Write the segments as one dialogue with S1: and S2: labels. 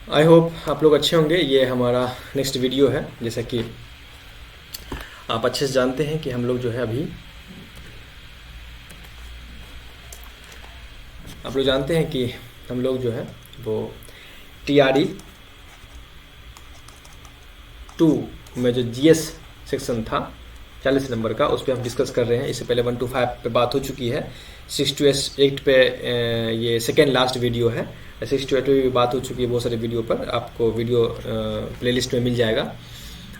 S1: I hope आप लोग अच्छे होंगे। ये हमारा नेक्स्ट वीडियो है। जैसा कि आप अच्छे से जानते हैं कि हम लोग जो है अभी आप लोग जानते हैं कि हम लोग जो है वो TRE 2 में जो GS सेक्शन था 40 नंबर का, उस पर हम डिस्कस कर रहे हैं। इससे पहले 1 to 5 पे बात हो चुकी है। 6 to 8 पे ये सेकेंड लास्ट वीडियो है। 6 to 8 पे भी बात हो चुकी है बहुत सारे वीडियो पर। आपको वीडियो प्लेलिस्ट में मिल जाएगा।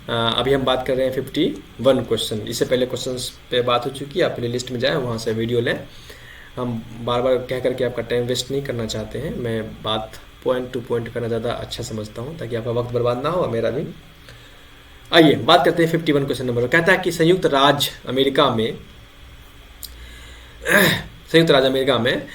S1: अभी हम बात कर रहे हैं 51 क्वेश्चन। इससे पहले क्वेश्चंस पे बात हो चुकी है। आप प्लेलिस्ट में जाएं, वहाँ से वीडियो लें। हम बार बार कह करके आपका टाइम वेस्ट नहीं करना चाहते हैं। मैं बात पॉइंट टू पॉइंट करना ज़्यादा अच्छा समझता हूँ, ताकि आपका वक्त बर्बाद ना हो और मेरा भी। आइए बात करते हैं 51 क्वेश्चन नंबर। कहता है कि संयुक्त राज्य अमेरिका में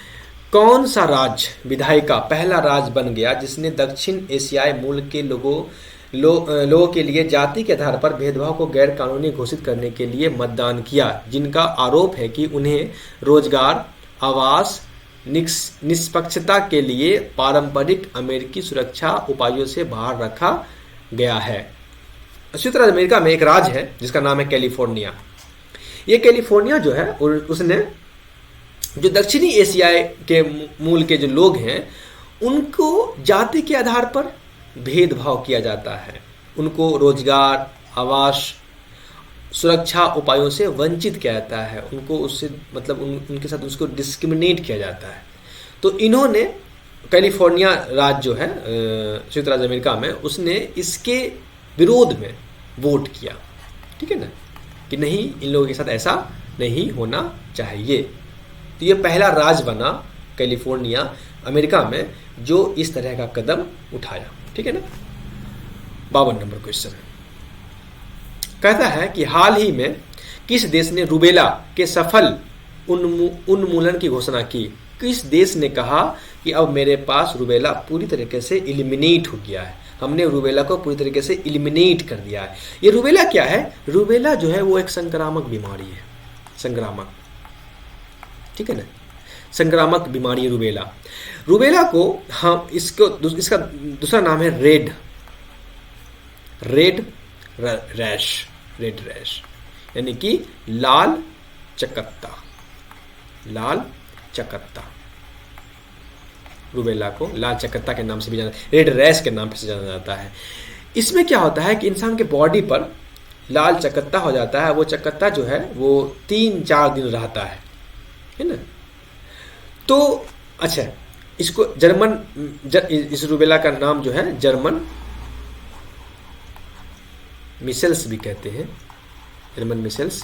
S1: कौन सा राज्य विधायिका पहला राज्य बन गया जिसने दक्षिण एशियाई मूल के लोगों के लिए जाति के आधार पर भेदभाव को गैर कानूनी घोषित करने के लिए मतदान किया, जिनका आरोप है कि उन्हें रोजगार, आवास, निष्पक्षता के लिए पारंपरिक अमेरिकी सुरक्षा उपायों से बाहर रखा गया है। संयुक्त राज्य अमेरिका में एक राज्य है जिसका नाम है कैलिफोर्निया। ये कैलिफोर्निया जो है उसने जो दक्षिणी एशियाई के मूल के जो लोग हैं उनको जाति के आधार पर भेदभाव किया जाता है। उनको रोजगार, आवास, सुरक्षा उपायों से वंचित किया जाता है। उनको उससे मतलब उनके साथ उसको डिस्क्रिमिनेट किया जाता है। तो इन्होंने कैलिफोर्निया राज्य जो है संयुक्त राज्य अमेरिका में, उसने इसके विरोध में वोट किया। ठीक है ना, कि नहीं, इन लोगों के साथ ऐसा नहीं होना चाहिए। तो ये पहला राज्य बना कैलिफोर्निया अमेरिका में जो इस तरह का कदम उठाया। ठीक है ना। 52 नंबर क्वेश्चन कहता है कि हाल ही में किस देश ने रूबेला के सफल उन्मूलन की घोषणा की? किस देश ने कहा कि अब मेरे पास रूबेला पूरी तरीके से इलिमिनेट हो गया है, हमने रूबेला को पूरी तरीके से इलिमिनेट कर दिया है। ये रूबेला क्या है? रूबेला जो है वो एक संक्रामक बीमारी है। संक्रामक, ठीक है ना, संक्रामक बीमारी रूबेला। रूबेला को हम इसका दूसरा नाम है रेड रैश, यानी कि लाल चकत्ता। रूबेला को लाल चकत्ता के नाम से भी जाना, रेड रैश के नाम से जाना जाता है। इसमें क्या होता है कि इंसान के बॉडी पर लाल चकत्ता हो जाता है। वो चकत्ता जो है वो 3-4 दिन रहता है ना। तो अच्छा, इसको इस रूबेला का नाम जो है जर्मन मिसेल्स भी कहते हैं, जर्मन मिसेल्स।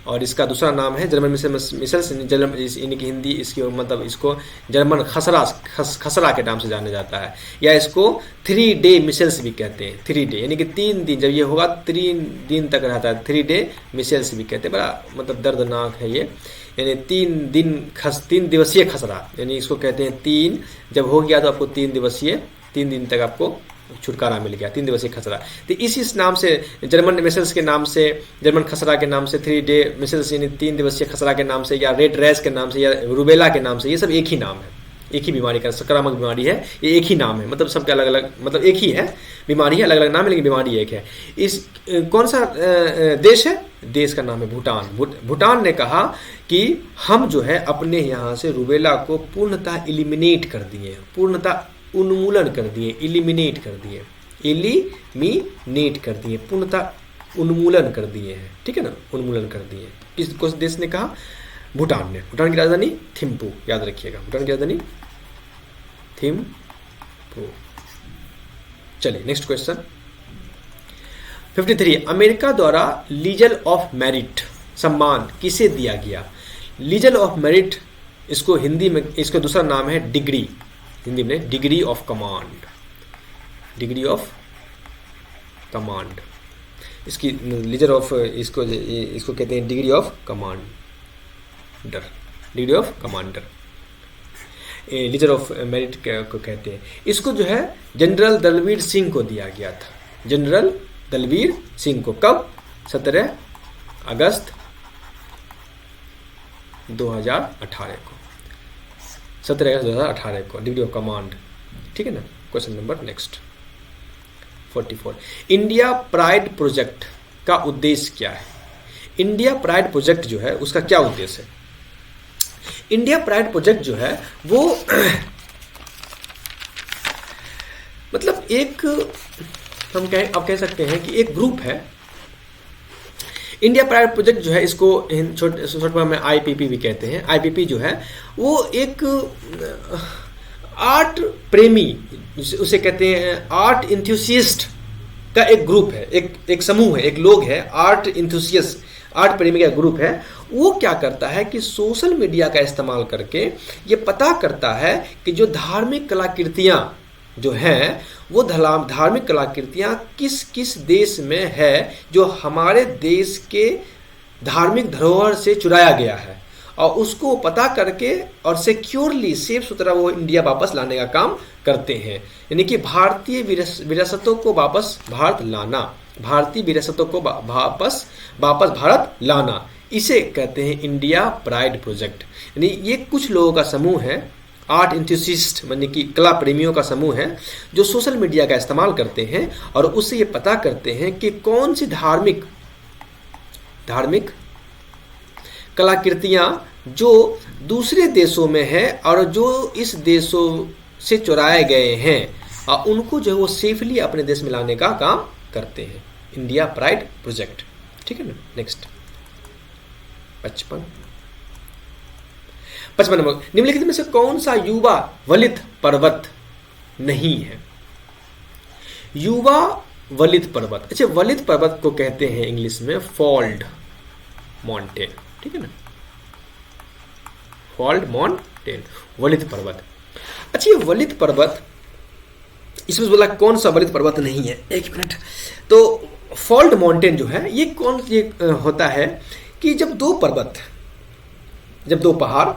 S1: और इसका दूसरा नाम है जर्मन मिसेल्स, इनकी हिंदी इसकी मतलब इसको जर्मन खसरा के नाम से जाना जाता है, या इसको 3 डे मिसेल्स भी कहते हैं। 3 डे यानी कि 3 दिन, जब ये होगा 3 दिन तक रहता है, 3 डे मिसेल्स भी कहते हैं। बड़ा मतलब दर्दनाक है ये, यानी 3 दिवसीय खसरा, यानी इसको कहते हैं 3 जब हो गया तो आपको 3 दिन तक आपको छुटकारा मिल गया, 3 दिवसीय खसरा। तो इस नाम से, जर्मन मिसेल्स के नाम से, जर्मन खसरा के नाम से, 3 डे मिसेल्स यानी 3 दिवसीय खसरा के नाम से, या रेड रैश के नाम से, या रूबेला के नाम से, ये सब एक ही नाम है, एक ही बीमारी का संक्रामक बीमारी है। ये एक ही नाम है, मतलब सबके अलग अलग, मतलब एक ही है बीमारी है, अलग अलग नाम है लेकिन बीमारी एक है। इस कौन सा देश है? देश का नाम है भूटान। भूटान ने कहा कि हम जो है अपने यहाँ से रूबेला को पूर्णतः इलिमिनेट कर दिए, पूर्णतः उन्मूलन कर दिए, इलिमिनेट कर दिए, पूर्णतः उन्मूलन कर दिए हैं। ठीक है ना, उन्मूलन कर दिए। किस देश ने कहा? भूटान ने। भूटान की राजधानी थिम्पू, याद रखिएगा, भूटान की राजधानी थिम्पू। चलिए नेक्स्ट क्वेश्चन 53। अमेरिका द्वारा लीजन ऑफ मेरिट सम्मान किसे दिया गया? लीजन ऑफ मेरिट, इसको हिंदी में इसका दूसरा नाम है डिग्री, हिंदी में degree of command. Degree of command, इसकी लीजर ऑफ, इसको कहते हैं degree of commander, degree of commander, leisure of merit को कहते हैं। इसको जो है जनरल दलवीर सिंह को दिया गया था। जनरल दलवीर सिंह को कब? 17 अगस्त 2018 को, 17 अगस्त 2018 को डिग्री ऑफ कमांड ठीक है ना। Question number next 44, India pride project का उद्देश्य क्या है? इंडिया प्राइड प्रोजेक्ट जो है उसका क्या उद्देश्य है? इंडिया प्राइड प्रोजेक्ट जो है वो मतलब एक हम आप कह सकते हैं कि एक ग्रुप है। इंडिया प्राइड प्रोजेक्ट जो है इसको शॉर्ट में IPP भी कहते हैं। IPP जो है वो एक आर्ट प्रेमी, उसे कहते हैं आर्ट इंथुसियस्ट का एक ग्रुप है, एक समूह है, एक लोग है, आर्ट इंथुसियस्ट, आर्ट प्रेमी का ग्रुप है। वो क्या करता है कि सोशल मीडिया का इस्तेमाल करके ये पता करता है कि जो धार्मिक कलाकृतियाँ जो हैं वो धार्मिक कलाकृतियाँ किस किस देश में है जो हमारे देश के धार्मिक धरोहर से चुराया गया है, और उसको पता करके और सिक्योरली सेफ सुथरा वो इंडिया वापस लाने का काम करते हैं। यानी कि भारतीय विरासतों को वापस भारत लाना, भारतीय विरासतों को वापस भारत लाना, इसे कहते हैं इंडिया प्राइड प्रोजेक्ट। यानी ये कुछ लोगों का समूह है, आर्ट इंथुसिस्ट यानी कि कला प्रेमियों का समूह है, जो सोशल मीडिया का इस्तेमाल करते हैं और उससे ये पता करते हैं कि कौन सी धार्मिक कलाकृतियाँ जो दूसरे देशों में है और जो इस देशों से चुराए गए हैं और उनको जो है वो सेफली अपने देश में लाने का काम करते हैं। इंडिया प्राइड प्रोजेक्ट, ठीक है ना। नेक्स्ट 55 नंबर, निम्नलिखित में से कौन सा युवा वलित पर्वत नहीं है? युवा वलित पर्वत, अच्छा वलित पर्वत को कहते हैं इंग्लिश में फॉल्ड माउंटेन, ठीक है ना, फॉल्ड माउंटेन, वलित पर्वत। अच्छा ये वलित पर्वत, इसमें बोला कौन सा वलित पर्वत नहीं है, एक मिनट। तो फॉल्ड माउंटेन जो है ये कौन ये होता है कि जब दो पहाड़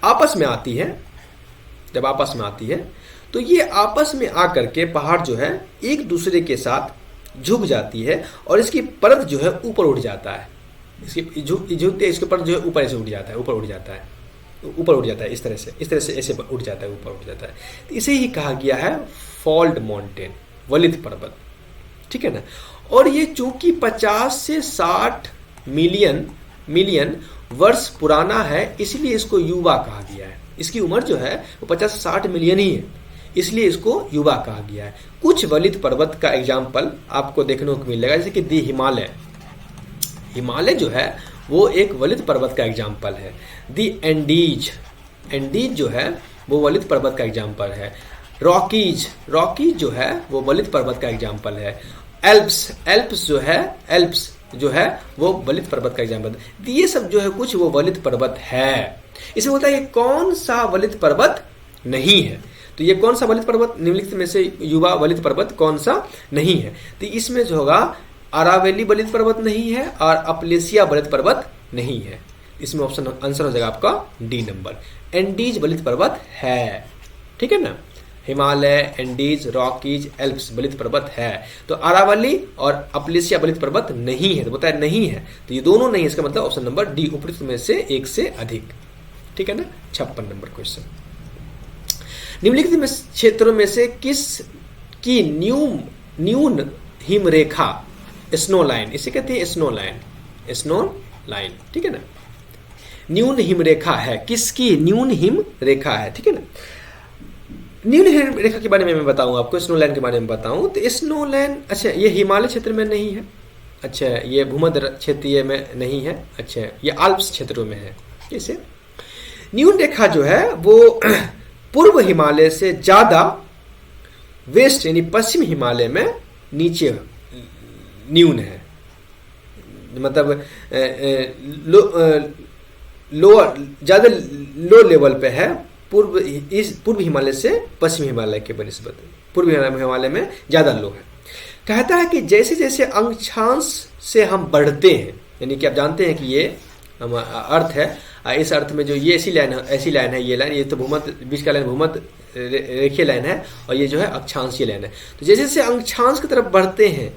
S1: आपस में आती है, जब आपस में आती है तो ये आपस में आकर के पहाड़ जो है एक दूसरे के साथ झुक जाती है और इसकी परत जो है ऊपर उठ जाता है, इसकी झुकते इसके परत जो है ऊपर ऐसे उठ जाता है, ऊपर उठ जाता है, इस तरह से ऐसे उठ जाता है, ऊपर उठ जाता है। तो इसे ही कहा गया है फॉल्ड माउंटेन, वलित पर्वत, ठीक है ना। और ये चूंकि 50 से 60 मिलियन वर्ष पुराना है, इसलिए इसको युवा कहा गया है। इसकी उम्र जो है वो 50 से 60 मिलियन ही है, इसलिए इसको युवा कहा गया है। कुछ वलित पर्वत का एग्जाम्पल आपको देखने को मिलेगा, जैसे कि दी हिमालय जो है वो एक वलित पर्वत का एग्जाम्पल है। दी एंडीज जो है वो वलित पर्वत का एग्जाम्पल है। रॉकीज जो है वो वलित पर्वत का एग्जाम्पल है। एल्प्स जो है वो वलित पर्वत का एग्जाम्पल है। ये सब जो है कुछ वो वलित पर्वत है। इसमें होता है कि कौन सा वलित पर्वत नहीं है, तो ये कौन सा वलित पर्वत, निम्नलिखित में से युवा वलित पर्वत कौन सा नहीं है? तो इसमें जो होगा अरावली वलित पर्वत नहीं है और अपलेशिया वलित पर्वत नहीं है। इसमें ऑप्शन आंसर हो जाएगा आपका डी नंबर, एंडीज वलित पर्वत है, ठीक है ना। हिमालय, एंडीज, रॉकीज, एल्प्स वलित पर्वत है, तो अरावली और अपलेशिया वलित पर्वत नहीं है, तो बताया नहीं है, तो ये दोनों नहीं है, इसका मतलब ऑप्शन नंबर डी उपयुक्त में से एक से अधिक, ठीक है ना। 56 नंबर क्वेश्चन, निम्नलिखित में क्षेत्रों में से किस की न्यून हिमरेखा, स्नो लाइन, इसे कहते हैं स्नो लाइन, ठीक है ना। न्यून हिमरेखा है, किसकी न्यून हिम रेखा है, ठीक है ना। न्यून हिम रेखा के बारे में मैं बताऊं आपको, स्नो लाइन के बारे में बताऊं तो स्नो लाइन, अच्छा ये हिमालय क्षेत्र में नहीं है, अच्छा ये भूमध्य क्षेत्रीय में नहीं है, अच्छा ये आल्प्स क्षेत्रों में है। कैसे? न्यून रेखा जो है वो पूर्व हिमालय से ज्यादा वेस्ट यानी पश्चिम हिमालय में नीचे न्यून है, मतलब लोअर ज्यादा लो लेवल पे है, पूर्व हिमालय से पश्चिम हिमालय के बनिस्बत पूर्व हिमालय में ज्यादा लो है। कहता है कि जैसे जैसे अंशांश से हम बढ़ते हैं, यानी कि आप जानते हैं कि ये अर्थ है, इस अर्थ में जो ये ऐसी लाइन है, ये लाइन, ये तो भूमध्य बीच का लाइन भूमध्य रेखीय लाइन है और ये जो है अक्षांशीय लाइन है। तो जैसे जैसे अंशांश की तरफ बढ़ते हैं,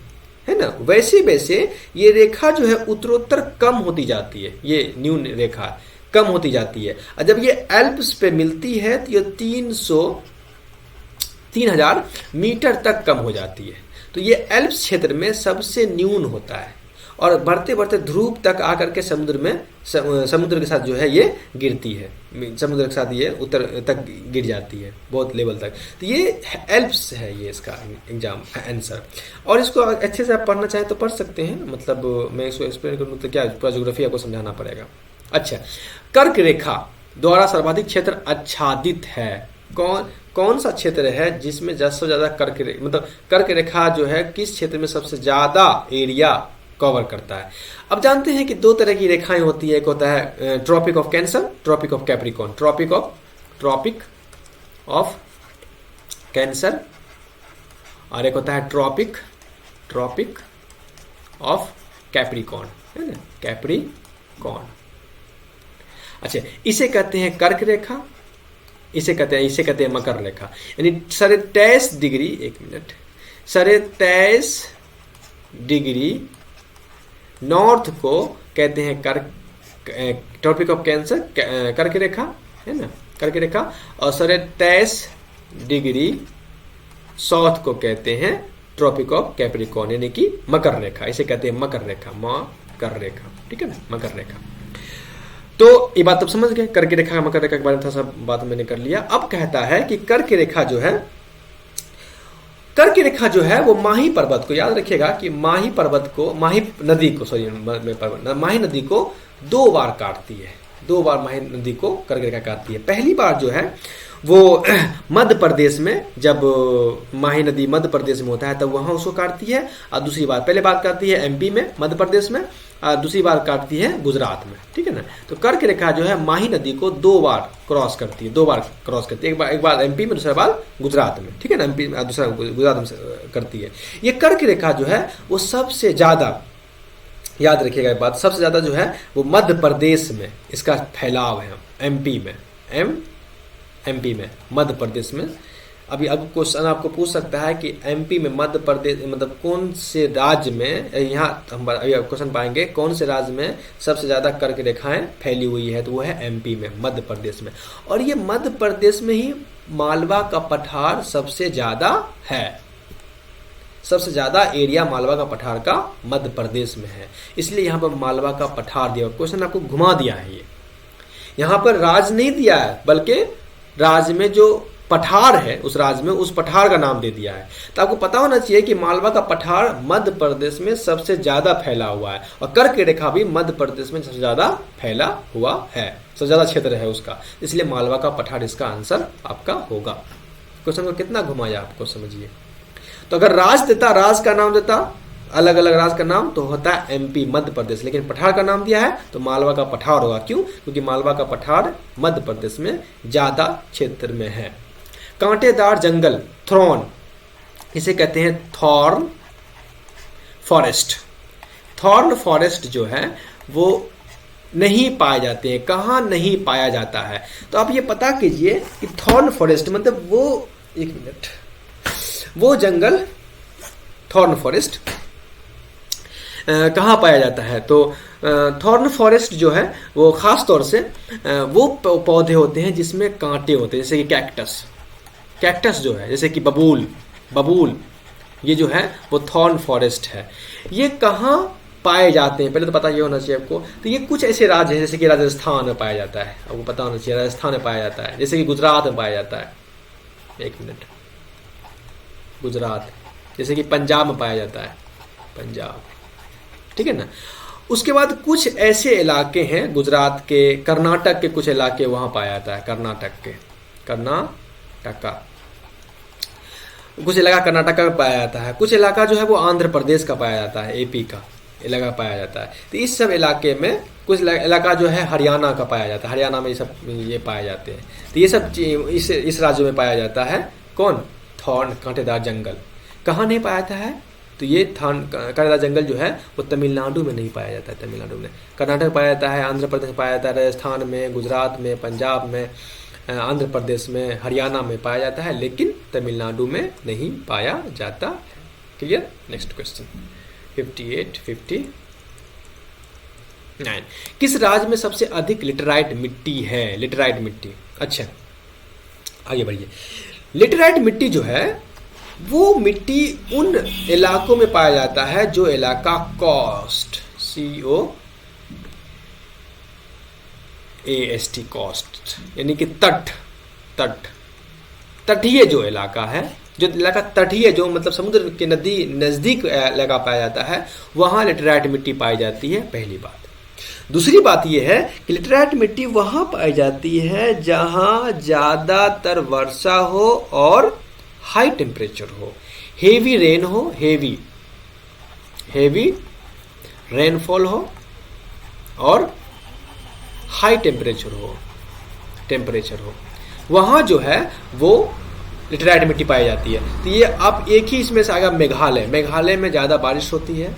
S1: है ना, वैसे वैसे ये रेखा जो है उत्तरोत्तर कम होती जाती है, ये न्यून रेखा कम होती जाती है। और जब ये एल्प्स पे मिलती है तो ये 3000 मीटर तक कम हो जाती है। तो ये एल्प्स क्षेत्र में सबसे न्यून होता है और बढ़ते बढ़ते ध्रुव तक आकर के समुद्र के साथ जो है ये गिरती है, समुद्र के साथ ये उत्तर तक गिर जाती है, बहुत लेवल तक। तो ये एल्प्स है, ये इसका एग्जाम आंसर। और इसको अच्छे से आप पढ़ना चाहें तो पढ़ सकते हैं, मतलब मैं इसको एक्सप्लेन करूँ तो क्या पूरा ज्योग्राफी आपको समझाना पड़ेगा। अच्छा, कर्क रेखा द्वारा सर्वाधिक क्षेत्र आच्छादित है। कौन सा क्षेत्र है जिसमें सबसे ज्यादा कर्क रेखा जो है किस क्षेत्र में सबसे ज्यादा एरिया कवर करता है। अब जानते हैं कि दो तरह की रेखाएं होती है, एक होता है tropic of cancer, tropic of capricorn. Tropic of cancer और एक होता है ट्रॉपिक ऑफ कैप्रिकॉर्न, है ना, कैप्रिकॉर्न। अच्छा, इसे कहते हैं कर्क रेखा, इसे कहते हैं मकर रेखा। यानी 23 डिग्री, 23 डिग्री नॉर्थ को कहते हैं ट्रॉपिक ऑफ कैंसर, कर्क रेखा, है ना, कर्क रेखा। और 23 डिग्री साउथ को कहते हैं ट्रॉपिक ऑफ कैप्रिकॉर्न, यानी कि मकर रेखा। इसे कहते हैं मकर रेखा, ठीक है ना, मकर रेखा। तो ये बात अब समझ गए, कर्क रेखा मकर रेखा के बारे में था, सब बात मैंने कर लिया। अब कहता है कि कर्क रेखा जो है वो माही पर्वत को, याद रखिएगा कि माही नदी को 2 बार काटती है, 2 बार माही नदी को कर्क रेखा काटती है। पहली बार जो है वो मध्य प्रदेश में, जब माही नदी मध्य प्रदेश में होता है तब वहां उसको काटती है, और दूसरी बार, पहले बार काटती है एमपी में, मध्य प्रदेश में, और दूसरी बार काटती है गुजरात में, ठीक है ना। तो कर्क रेखा जो है माही नदी को 2 बार क्रॉस करती है, 2 बार क्रॉस करती है, एक बार एमपी में, दूसरा बार गुजरात में, ठीक है ना, एमपी में, दूसरा गुजरात में करती है। ये कर्क रेखा जो है वो सबसे ज्यादा, याद रखिएगा ये बात, सबसे ज्यादा जो है वो मध्य प्रदेश में इसका फैलाव है, एमपी में, मध्य प्रदेश में। अभी अब क्वेश्चन आपको पूछ सकता है कि एमपी में, मध्य प्रदेश, मतलब कौन से राज्य में, यहाँ हम अभी क्वेश्चन पाएंगे कौन से राज्य में सबसे ज्यादा कर्क रेखाएं फैली हुई है, तो वो है एमपी में, मध्य प्रदेश में। और ये मध्य प्रदेश में ही मालवा का पठार सबसे ज्यादा है, सबसे ज्यादा एरिया मालवा का पठार का मध्य प्रदेश में है, इसलिए यहाँ पर मालवा का पठार दिया। क्वेश्चन आपको घुमा दिया है, ये यहाँ पर राज्य नहीं दिया है, बल्कि राज्य में जो पठार है उस राज्य में उस पठार का नाम दे दिया है। तो आपको पता होना चाहिए कि मालवा का पठार मध्य प्रदेश में सबसे ज्यादा फैला हुआ है, और कर्क रेखा भी मध्य प्रदेश में सबसे ज्यादा फैला हुआ है, सबसे ज्यादा क्षेत्र है उसका, इसलिए मालवा का पठार इसका आंसर आपका होगा। क्वेश्चन को कितना घुमाया आपको, समझिए। तो अगर राज का नाम देता, अलग अलग राज्य का नाम, तो होता है एमपी, मध्य प्रदेश, लेकिन पठार का नाम दिया है तो मालवा का पठार होगा। क्यों? क्योंकि मालवा का पठार मध्य प्रदेश में ज्यादा क्षेत्र में है। कांटेदार जंगल, थॉर्न, इसे कहते हैं थॉर्न फॉरेस्ट। थॉर्न फॉरेस्ट जो है वो नहीं पाए जाते हैं। कहाँ नहीं पाया जाता है? तो आप ये पता कीजिए कि थॉर्न फॉरेस्ट मतलब वो जंगल, थॉर्न फॉरेस्ट कहाँ पाया जाता है? तो थॉर्न फॉरेस्ट जो है वो खास तौर से वो पौधे होते हैं जिसमें कांटे होते हैं, जैसे कि कैक्टस जो है, जैसे कि बबूल, ये जो है वो थॉर्न फॉरेस्ट है। ये कहाँ पाए जाते हैं पहले तो पता ये होना चाहिए आपको। तो ये कुछ ऐसे राज्य हैं, जैसे कि राजस्थान में पाया जाता है, आपको पता होना चाहिए राजस्थान में पाया जाता है, जैसे कि गुजरात में पाया जाता है, गुजरात, जैसे कि पंजाब में पाया जाता है, पंजाब, ठीक है ना। उसके बाद कुछ ऐसे इलाके हैं गुजरात के, कर्नाटक के कुछ इलाके वहां पाया जाता है, कर्नाटक कुछ इलाका कर्नाटक में पाया जाता है, कुछ इलाका जो है वो आंध्र प्रदेश का पाया जाता है, एपी का इलाका पाया जाता है। तो इस सब इलाके में कुछ इलाका जो है हरियाणा का पाया जाता है, हरियाणा में ये पाए जाते हैं। तो ये सब इस राज्य में पाया जाता है। कौन? थॉर्न, कांटेदार जंगल। कहाँ नहीं पाया जाता है? तो ये कांटेदार जंगल जो है वो तमिलनाडु में नहीं पाया जाता है, तमिलनाडु में। कर्नाटक में पाया जाता है, आंध्र प्रदेश में पाया जाता है, राजस्थान में, गुजरात में, पंजाब में, आंध्र प्रदेश में, हरियाणा में पाया जाता है, लेकिन तमिलनाडु में नहीं पाया जाता। क्लियर? Next question 58, 50। 9। किस राज्य में सबसे अधिक लिटराइट मिट्टी है? लिटराइट मिट्टी, अच्छा आगे बढ़िए। लिटराइट मिट्टी जो है वो मिट्टी उन इलाकों में पाया जाता है जो इलाका कोस्ट, COAST कोस्ट, यानी कि तटीय जो इलाका है, जो इलाका तटीय, जो मतलब समुद्र के नजदीक इलाका पाया जाता है, वहां लिटराइट मिट्टी पाई जाती है, पहली बात। दूसरी बात यह है कि लिटराइट मिट्टी वहां पाई जाती है जहां ज्यादातर वर्षा हो और हाई टेम्परेचर हो, हेवी रेन हो, हेवी रेनफॉल हो और हाई टेम्परेचर हो, वहां जो है वो लिटराइट मिट्टी पाई जाती है। तो ये अब एक ही इसमें से आएगा मेघालय में ज़्यादा बारिश होती है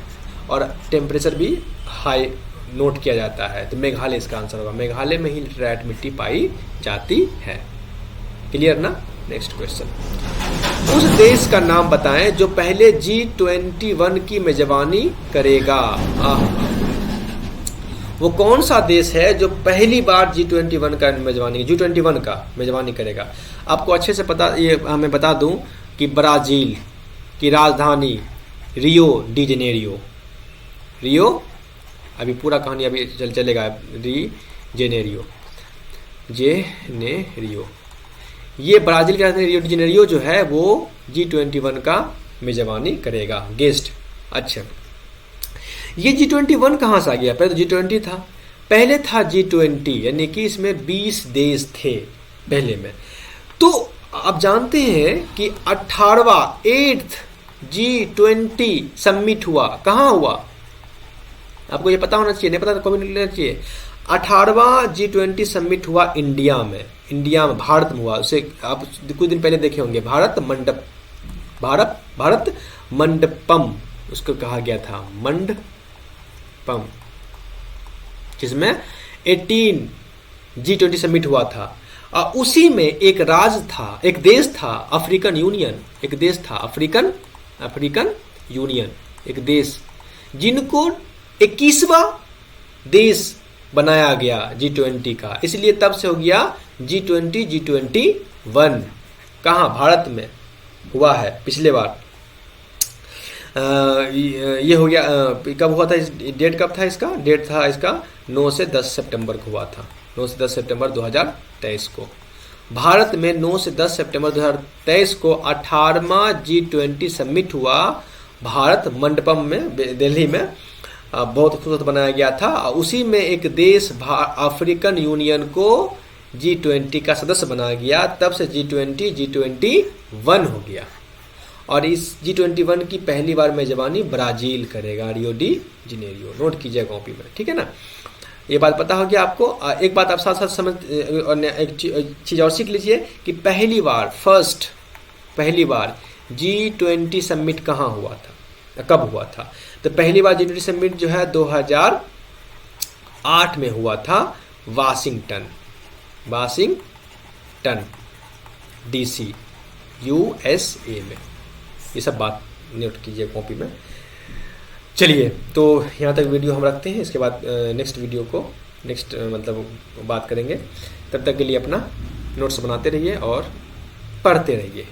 S1: और टेम्परेचर भी हाई नोट किया जाता है, तो मेघालय इसका आंसर होगा। मेघालय में ही लिटराइट मिट्टी पाई जाती है। क्लियर ना? नेक्स्ट क्वेश्चन, उस देश का नाम बताएं जो पहले G21 की मेजबानी करेगा। वो कौन सा देश है जो पहली बार G21 का मेजबानी करेगा? आपको अच्छे से पता, ये हमें बता दूं कि ब्राजील की राजधानी रियो डी जेनेरियो, अभी पूरा कहानी अभी चलेगा, जेनेरियो, ये ब्राजील की राजधानी रियो डी जेनेरियो जो है वो G21 का मेजबानी करेगा। गेस्ट, अच्छा ये G21 कहाँ से आ गया? पहले तो G20 था, पहले था G20, यानी कि इसमें 20 देश थे पहले में। तो आप जानते हैं कि 8th G20 समिट हुआ, कहाँ हुआ? आपको ये पता होना चाहिए, नहीं पता तो कमेंट करना चाहिए। 18वां G20 समिट हुआ इंडिया में, भारत में हुआ। उसे आप कुछ दिन पहले देखे होंगे, भारत मंडपम उसको कहा गया था, मंडपम, जिसमें 18 G20 समिट हुआ था। उसी में एक देश था अफ्रीकन यूनियन, एक देश जिनको 21वां देश बनाया गया G20 का, इसलिए तब से हो गया G21। कहाँ? भारत में हुआ है पिछले बार। ये हो गया, कब हुआ था? डेट कब था इसका? डेट था इसका 9 से 10 सितंबर को हुआ था, 9 से 10 सितंबर 2023 को। भारत में 9 से 10 सितंबर 2023 को 18वां G20 समिट हुआ, भारत मंडपम में, दिल्ली में, बहुत खूबसूरत बनाया गया था। उसी में एक देश अफ्रीकन यूनियन को G20 का सदस्य बनाया गया, तब से G21 हो गया। और इस G21 की पहली बार मेजबानी ब्राजील करेगा, रियो डी जेनेरियो। नोट कीजिए कॉपी में, ठीक है ना? ये बात पता हो गया आपको। एक बात आप साथ साथ समझ, एक चीज़ और सीख लीजिए कि पहली बार G20 समिट कहाँ हुआ था, कब हुआ था? तो पहली बार G20 समिट जो है 2008 में हुआ था, वाशिंगटन DC USA में। ये सब बात नोट कीजिए कॉपी में। चलिए, तो यहाँ तक वीडियो हम रखते हैं, इसके बाद नेक्स्ट बात करेंगे। तब तक के लिए अपना नोट्स बनाते रहिए और पढ़ते रहिए।